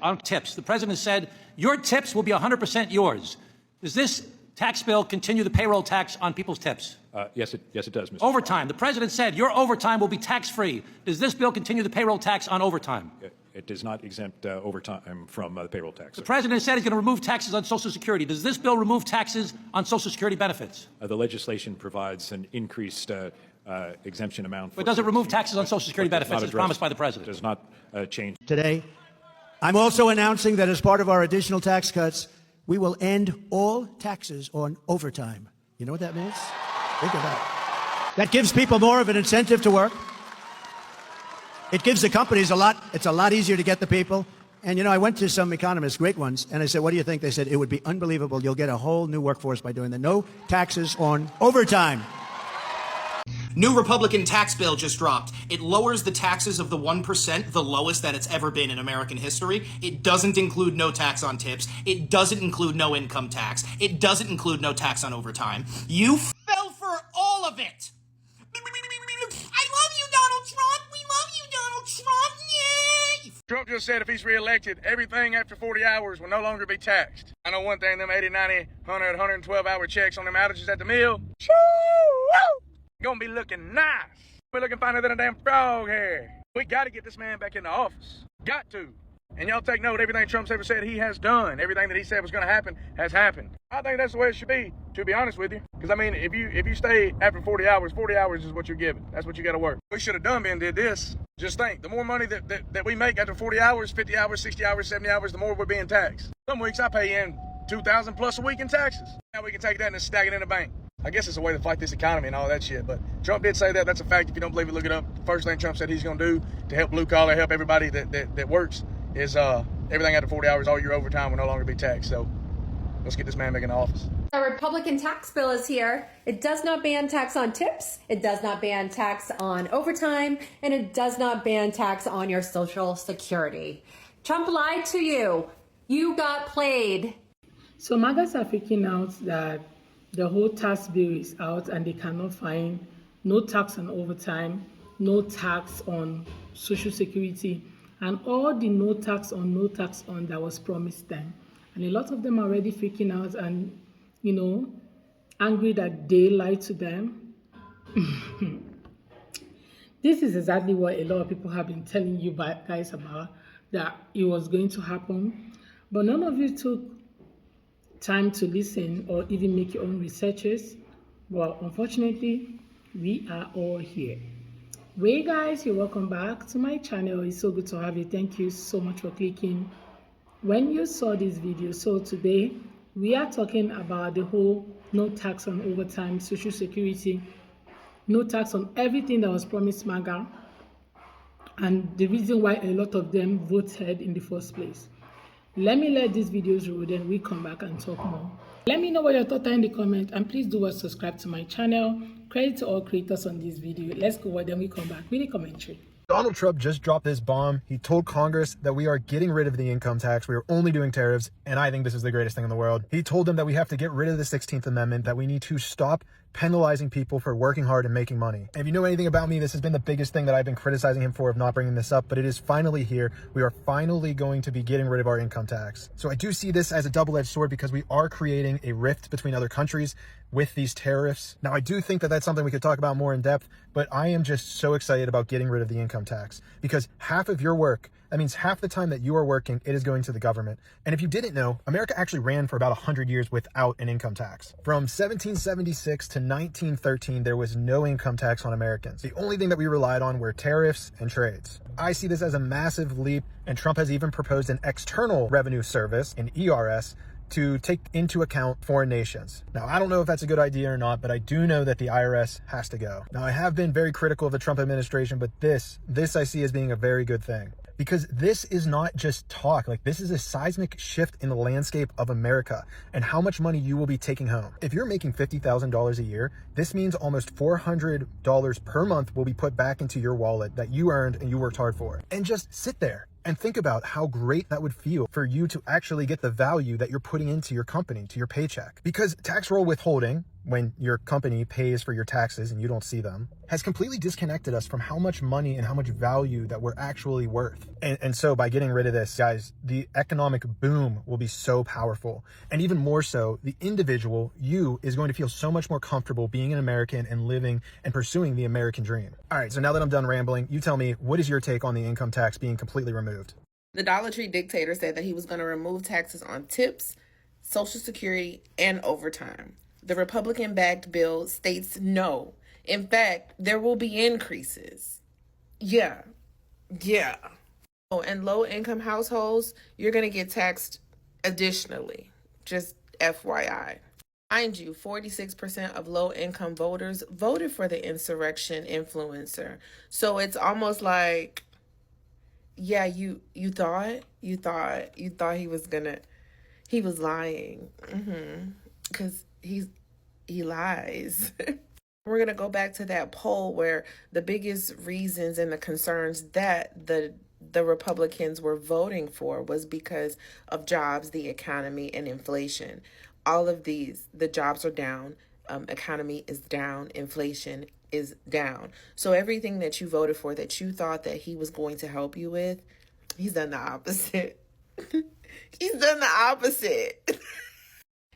On tips, the president said your tips will be 100% yours. Does this tax bill continue the payroll tax on people's tips? Yes, it does, Mr. Overtime. The president said your overtime will be tax-free. Does this bill continue the payroll tax on overtime? It does not exempt overtime from the payroll tax. The president said he's going to remove taxes on Social Security. Does this bill remove taxes on Social Security benefits? The legislation provides an increased exemption amount. But does it remove taxes on Social Security benefits as promised by the president? It does not change. Today, I'm also announcing that as part of our additional tax cuts, we will end all taxes on overtime. You know what that means? Think of that. That gives people more of an incentive to work. It gives the companies it's a lot easier to get the people. And, you know, I went to some economists, great ones, and I said, what do you think? They said, it would be unbelievable. You'll get a whole new workforce by doing that. No taxes on overtime. New Republican tax bill just dropped. It lowers the taxes of the 1%, the lowest that it's ever been in American history. It doesn't include no tax on tips. It doesn't include no income tax. It doesn't include no tax on overtime. You fell for all of it. I love you, Donald Trump. We love you, Donald Trump. Yay! Trump just said if he's reelected, everything after 40 hours will no longer be taxed. I know one thing, them 80, 90, 100, 112-hour checks on them outages at the mill, gonna be looking nice. We're looking finer than a damn frog hair. We gotta get this man back in the office. Got to. And y'all take note, everything Trump's ever said he has done. Everything that he said was gonna happen has happened. I think that's the way it should be, to be honest with you. Because I mean, if you stay after 40 hours is what you're given. That's what you gotta work. We should have done been did this. Just think, the more money that we make after 40 hours, 50 hours, 60 hours, 70 hours, the more we're being taxed. Some weeks I pay in $2,000 plus a week in taxes. Now we can take that and stack it in the bank. I guess it's a way to fight this economy and all that shit. But Trump did say that. That's a fact. If you don't believe it, look it up. The first thing Trump said he's going to do to help blue collar, help everybody that works is everything after 40 hours, all your overtime will no longer be taxed. So let's get this man back in the office. A Republican tax bill is here. It does not ban tax on tips. It does not ban tax on overtime. And it does not ban tax on your Social Security. Trump lied to you. You got played. So MAGAs are freaking out that the whole tax bill is out and they cannot find no tax on overtime, no tax on Social Security, and all the no tax on that was promised them. And a lot of them are already freaking out and, you know, angry that they lied to them. This is exactly what a lot of people have been telling you guys about, that it was going to happen. But none of you took time to listen or even make your own researches. Well, unfortunately, we are all here. Hey guys, you're welcome back to my channel. It's so good to have you. Thank you so much for clicking when you saw this video. So today we are talking about the whole no tax on overtime, Social Security, no tax on everything that was promised MAGA, and the reason why a lot of them voted in the first place. Let me let these videos roll, then we come back and talk more. Let me know what your thoughts are in the comment, and please do subscribe to my channel. Credit to all creators on this video. Let's go, then we come back with the commentary. Donald Trump just dropped this bomb. He told Congress that we are getting rid of the income tax. We are only doing tariffs, and I think this is the greatest thing in the world. He told them that we have to get rid of the 16th Amendment, that we need to stop penalizing people for working hard and making money. And if you know anything about me, this has been the biggest thing that I've been criticizing him for, of not bringing this up, but it is finally here. We are finally going to be getting rid of our income tax. So I do see this as a double-edged sword because we are creating a rift between other countries with these tariffs. Now, I do think that that's something we could talk about more in depth, but I am just so excited about getting rid of the income tax because half of your work, that means half the time that you are working, it is going to the government. And if you didn't know, America actually ran for about 100 years without an income tax. From 1776 to 1913, there was no income tax on Americans. The only thing that we relied on were tariffs and trades. I see this as a massive leap, and Trump has even proposed an external revenue service, an ERS, to take into account foreign nations. Now, I don't know if that's a good idea or not, but I do know that the IRS has to go. Now, I have been very critical of the Trump administration, but this I see as being a very good thing. Because this is not just talk, like this is a seismic shift in the landscape of America and how much money you will be taking home. If you're making $50,000 a year, this means almost $400 per month will be put back into your wallet that you earned and you worked hard for. And just sit there and think about how great that would feel for you to actually get the value that you're putting into your company, to your paycheck. Because tax roll withholding, when your company pays for your taxes and you don't see them, has completely disconnected us from how much money and how much value that we're actually worth. And so by getting rid of this, guys, the economic boom will be so powerful. And even more so, the individual, you, is going to feel so much more comfortable being an American and living and pursuing the American dream. All right, so now that I'm done rambling, you tell me, what is your take on the income tax being completely removed? The Dollar Tree dictator said that he was going to remove taxes on tips, Social Security, and overtime. The Republican-backed bill states no. In fact, there will be increases. Yeah. Oh, and low-income households, you're going to get taxed additionally. Just FYI. Mind you, 46% of low-income voters voted for the insurrection influencer. So it's almost like, yeah, you thought he was lying. Because he lies. We're going to go back to that poll where the biggest reasons and the concerns that the Republicans were voting for was because of jobs, the economy, and inflation. All of these, the jobs are down, economy is down, inflation is down. So everything that you voted for that you thought that he was going to help you with, he's done the opposite. He's done the opposite.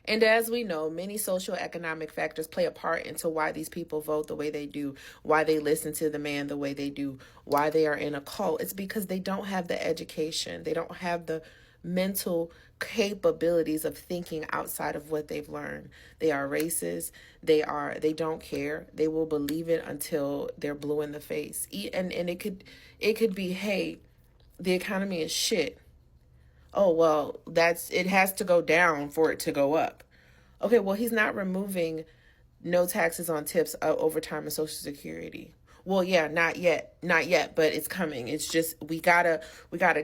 And as we know, many social economic factors play a part into why these people vote the way they do, why they listen to the man the way they do, why they are in a cult. It's because they don't have the education. They don't have the mental capabilities of thinking outside of what they've learned. They are racist. They don't care. They will believe it until they're blue in the face. And it could be, hey, the economy is shit. Oh, well, it has to go down for it to go up. Okay, well, he's not removing no taxes on tips, overtime, and Social Security. Well, yeah, not yet, but it's coming. It's just, we gotta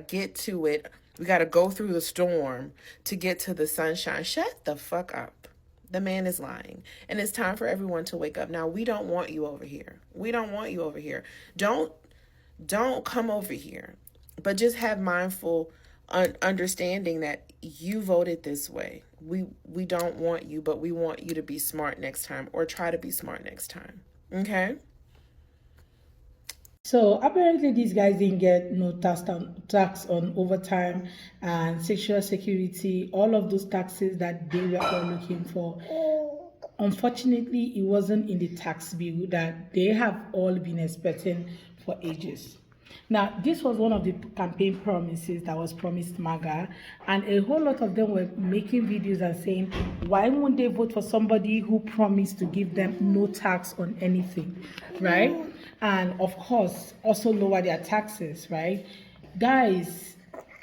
get to it. We gotta go through the storm to get to the sunshine. Shut the fuck up. The man is lying. And it's time for everyone to wake up. Now, we don't want you over here. Don't come over here. But just have mindful understanding that you voted this way. We don't want you, but we want you to be smart next time, or try to be smart next time. Okay? So apparently these guys didn't get no tax on overtime and Social Security, all of those taxes that they were all looking for. Unfortunately, it wasn't in the tax bill that they have all been expecting for ages. Now, this was one of the campaign promises that was promised MAGA, and a whole lot of them were making videos and saying, why won't they vote for somebody who promised to give them no tax on anything, right? And of course, also lower their taxes, right? Guys,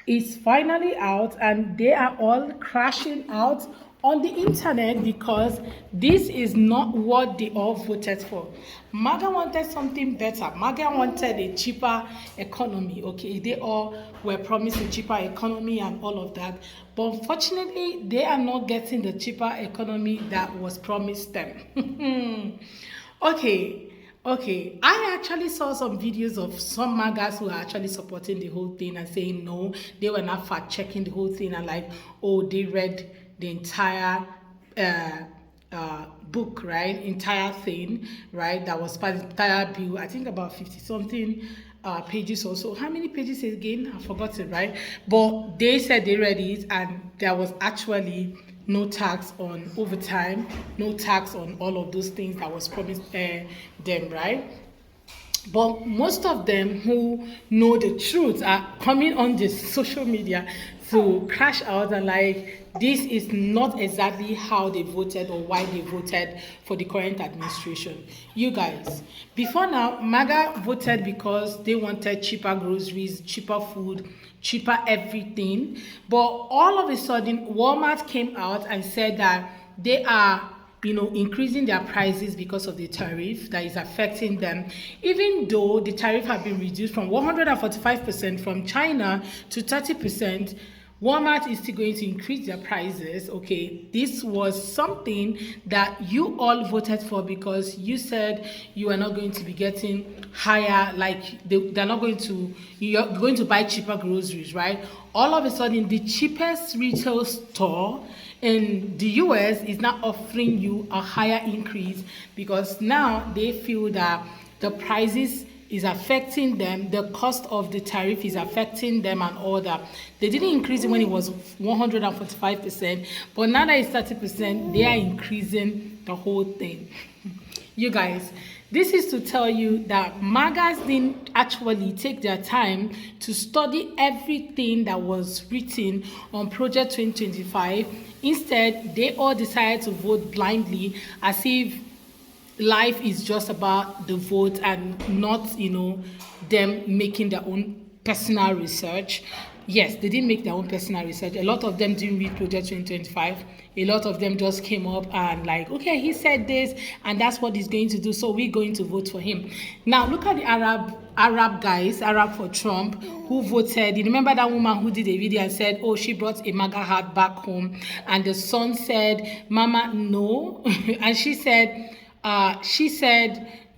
it's finally out, and they are all crashing out on the internet because this is not what they all voted for. MAGA wanted something better. MAGA wanted a cheaper economy, okay? They all were promised a cheaper economy and all of that. But unfortunately, they are not getting the cheaper economy that was promised them. Okay, I actually saw some videos of some MAGAs who are actually supporting the whole thing and saying no, they were not fact-checking the whole thing and like, oh, they read the entire book, right? Entire thing, right? That was part of the entire bill. I think about 50-something pages or so. How many pages again? I forgot it, right? But they said they read it, and there was actually no tax on overtime, no tax on all of those things that was promised them, right? But most of them who know the truth are coming on the social media to crash out and like, this is not exactly how they voted or why they voted for the current administration. You guys, before now, MAGA voted because they wanted cheaper groceries, cheaper food, cheaper everything. But all of a sudden, Walmart came out and said that they are increasing their prices because of the tariff that is affecting them, even though the tariff had been reduced from 145% from China to 30%. Walmart is still going to increase their prices. Okay, this was something that you all voted for because you said you are not going to be getting higher, like they're not going to, you're going to buy cheaper groceries, right? All of a sudden, the cheapest retail store in the US is now offering you a higher increase because now they feel that the prices is affecting them, the cost of the tariff is affecting them and all that. They didn't increase it when it was 145%, but now that it's 30%, they are increasing the whole thing. You guys, this is to tell you that MAGAs didn't actually take their time to study everything that was written on Project 2025. Instead, they all decided to vote blindly as if life is just about the vote and not, you know, them making their own personal research. Yes, they didn't make their own personal research. A lot of them didn't read Project 2025. A lot of them just came up and like, okay, he said this and that's what he's going to do, so we're going to vote for him. Now look at the Arab guys, Arab for Trump, who voted. You remember that woman who did a video and said, oh, she brought a MAGA hat back home, and the son said, Mama, no. And she said,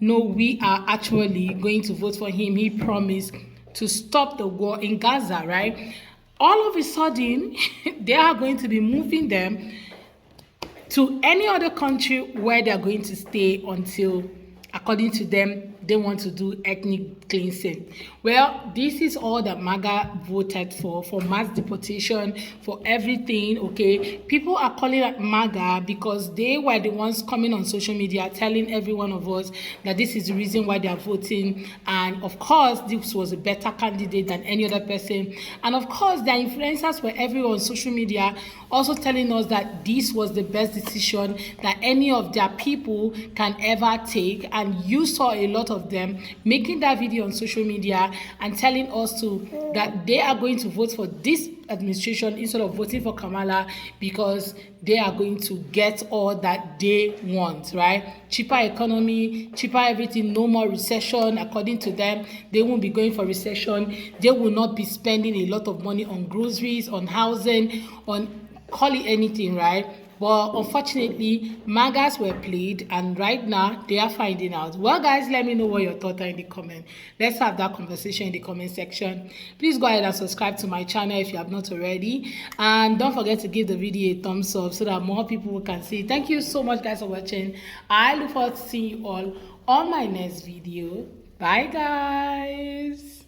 no, we are actually going to vote for him. He promised to stop the war in Gaza, right? All of a sudden, they are going to be moving them to any other country where they are going to stay until, according to them, they want to do ethnic cleansing. Well, this is all that MAGA voted for mass deportation, for everything, okay? People are calling it MAGA because they were the ones coming on social media telling every one of us that this is the reason why they are voting. And of course, this was a better candidate than any other person. And of course, their influencers were everywhere on social media also telling us that this was the best decision that any of their people can ever take. And you saw a lot of them making that video on social media and telling us that they are going to vote for this administration instead of voting for Kamala because they are going to get all that they want, right? Cheaper economy, cheaper everything, no more recession. According to them, they won't be going for recession. They will not be spending a lot of money on groceries, on housing, on call it anything, right? But unfortunately, MAGAs were played, and right now they are finding out. Well, guys, let me know what your thoughts are in the comment. Let's have that conversation in the comment section. Please go ahead and subscribe to my channel if you have not already, and don't forget to give the video a thumbs up so that more people can see. Thank you so much, guys, for watching. I look forward to seeing you all on my next video. Bye, guys.